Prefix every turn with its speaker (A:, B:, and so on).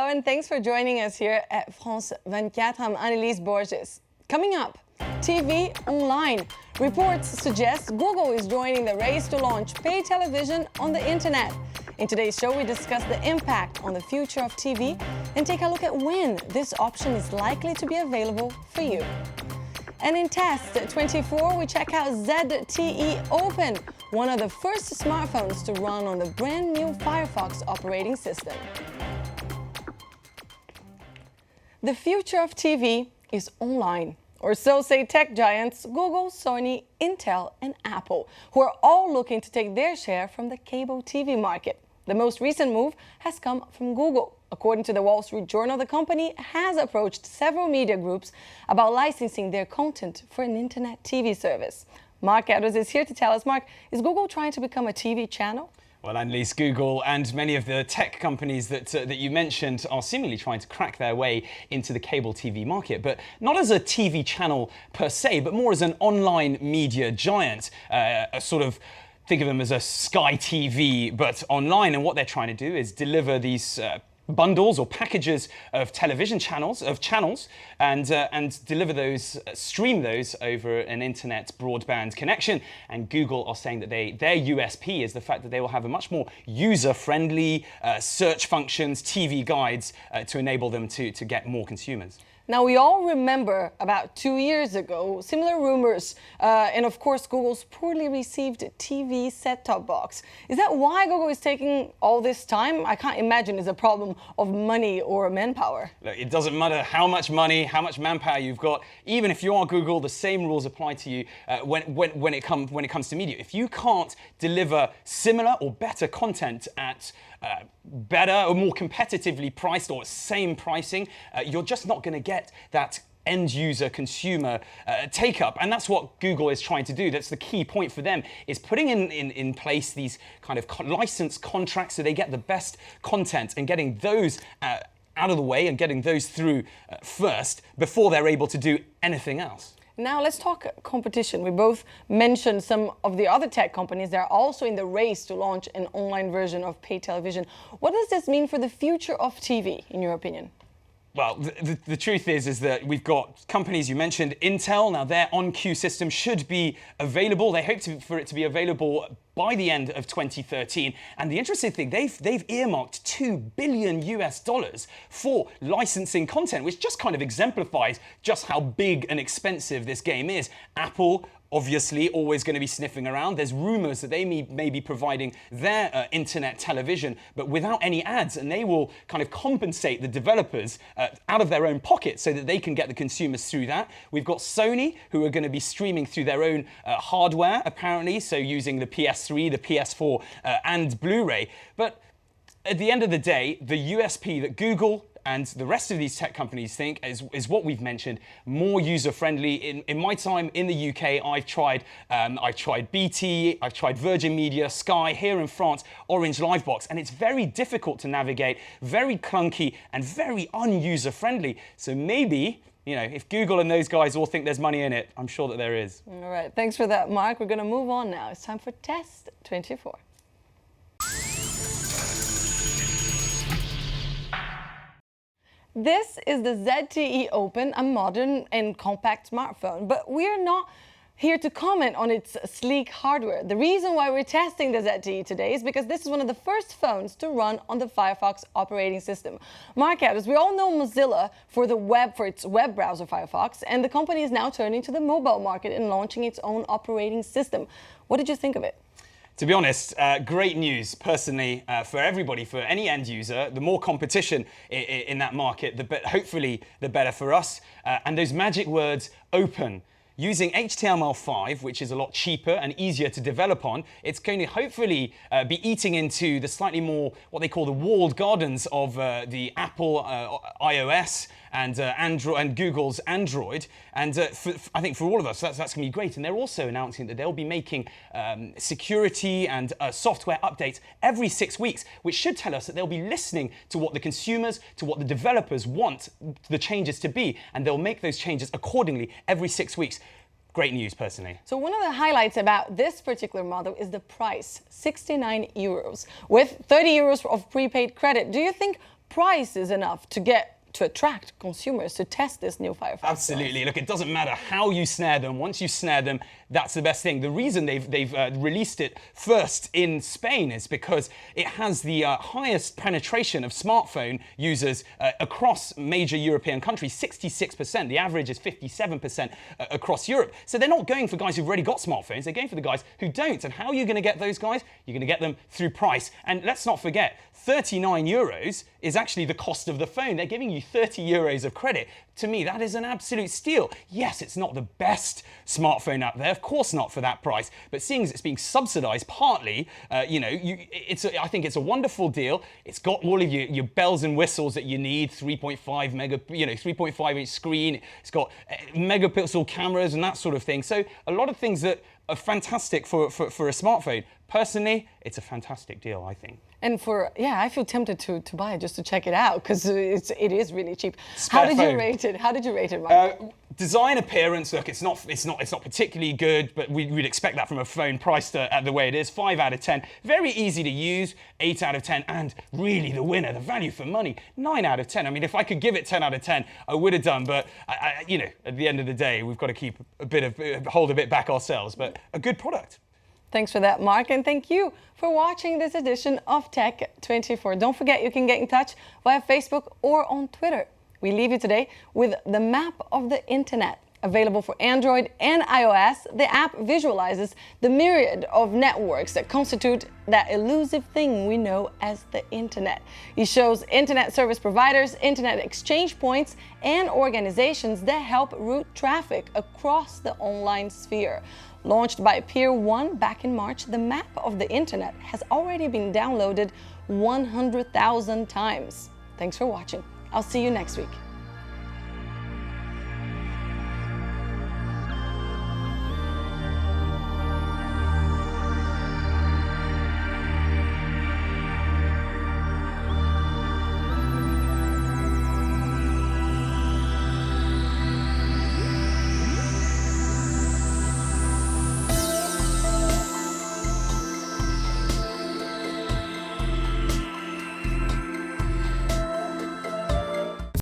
A: Hello, and thanks for joining us here at France 24. I'm Anelise Borges. Coming up, TV online. Reports suggest Google is joining the race to launch paid television on the internet. In today's show, we discuss the impact on the future of TV and take a look at when this option is likely to be available for you. And in Test 24, we check out ZTE Open, one of the first smartphones to run on the brand new Firefox Operating System. The future of TV is online, or so say tech giants Google, Sony, Intel, and Apple, who are all looking to take their share from the cable TV market. The most recent move has come from Google. According to the Wall Street Journal, the company has approached several media groups about licensing their content for an internet TV service. Marc is here to tell us. Marc, is Google trying to become a TV channel?
B: Well, Annelise, Google and many of the tech companies that you mentioned are seemingly trying to crack their way into the cable TV market, but not as a TV channel per se, but more as an online media giant, a sort of think of them as a Sky TV, but online. And what they're trying to do is deliver these bundles or packages of television channels, and deliver those, stream those over an internet broadband connection. And Google are saying that their USP is the fact that they will have a much more user-friendly search functions, TV guides to enable them to get more consumers.
A: Now, we all remember about 2 years ago, similar rumors, and of course, Google's poorly received TV set-top box. Is that why Google is taking all this time? I can't imagine it's a problem of money or manpower.
B: Look, it doesn't matter how much money, how much manpower you've got. Even if you are Google, the same rules apply to you when it comes to media. If you can't deliver similar or better content at better or more competitively priced or same pricing, you're just not going to get that end user consumer take up. And that's what Google is trying to do. That's the key point for them, is putting in place these kind of license contracts so they get the best content and getting those out of the way and getting those through first before they're able to do anything else.
A: Now let's talk competition. We both mentioned some of the other tech companies that are also in the race to launch an online version of paid television. What does this mean for the future of TV, in your opinion?
B: Well, the truth is that we've got companies, you mentioned Intel. Now their on-queue system should be available. They hope for it to be available by the end of 2013. And the interesting thing, they've earmarked $2 billion for licensing content, which just kind of exemplifies just how big and expensive this game is. Apple, obviously, always going to be sniffing around. There's rumors that they may be providing their internet television, but without any ads, and they will kind of compensate the developers out of their own pocket so that they can get the consumers through that. We've got Sony, who are going to be streaming through their own hardware, apparently, so using the PS3, the PS4, and Blu-ray. But at the end of the day, the USP that Google and the rest of these tech companies think is what we've mentioned, more user-friendly. In my time in the UK, I've tried BT, I've tried Virgin Media, Sky, here in France, Orange Livebox, and it's very difficult to navigate, very clunky, and very un-user-friendly. So maybe, you know, if Google and those guys all think there's money in it, I'm sure that there is.
A: All right, thanks for that, Marc. We're going to move on now. It's time for Test 24. This is the ZTE Open, a modern and compact smartphone, but we're not here to comment on its sleek hardware. The reason why we're testing the ZTE today is because this is one of the first phones to run on the Firefox operating system. Marc, we all know Mozilla for its web browser Firefox, and the company is now turning to the mobile market and launching its own operating system. What did you think of it?
B: To be honest, great news, personally, for everybody, for any end user. The more competition in that market, hopefully the better for us. And those magic words, open. Using HTML5, which is a lot cheaper and easier to develop on, it's going to hopefully be eating into the slightly more, what they call the walled gardens of the Apple iOS and Android and Google's Android. And I think for all of us, that's going to be great. And they're also announcing that they'll be making security and software updates every 6 weeks, which should tell us that they'll be listening to what the consumers, to what the developers want the changes to be, and they'll make those changes accordingly every 6 weeks. Great news, personally.
A: So one of the highlights about this particular model is the price, €69, with €30 of prepaid credit. Do you think price is enough to attract consumers to test this new Firefox.
B: Absolutely. Look, it doesn't matter how you snare them. Once you snare them, that's the best thing. The reason they've released it first in Spain is because it has the highest penetration of smartphone users across major European countries, 66%. The average is 57% across Europe. So they're not going for guys who've already got smartphones. They're going for the guys who don't. And how are you going to get those guys? You're going to get them through price. And let's not forget, 39 euros is actually the cost of the phone. They're giving you 30 euros of credit. To me, that is an absolute steal. Yes, it's not the best smartphone out there, of course not for that price, but seeing as it's being subsidized partly, I think it's a wonderful deal. It's got all of your bells and whistles that you need, 3.5 inch screen. It's got megapixel cameras and that sort of thing. So a lot of things that are fantastic for a smartphone. Personally, it's a fantastic deal, I think.
A: And I feel tempted to buy it just to check it out because it is really cheap. How did you rate it? How did you rate it, Marc?
B: Design, appearance, look, it's not particularly good, but we'd expect that from a phone priced at the way it is. 5 out of 10. Very easy to use. 8 out of 10. And really the winner, the value for money, 9 out of 10. I mean, if I could give it 10 out of 10, I would have done. But at the end of the day, we've got to keep hold a bit back ourselves. But a good product.
A: Thanks for that, Marc, and thank you for watching this edition of Tech24. Don't forget you can get in touch via Facebook or on Twitter. We leave you today with the map of the internet. Available for Android and iOS, the app visualizes the myriad of networks that constitute that elusive thing we know as the internet. It shows internet service providers, internet exchange points, and organizations that help route traffic across the online sphere. Launched by Peer 1 back in March, the map of the internet has already been downloaded 100,000 times. Thanks for watching. I'll see you next week.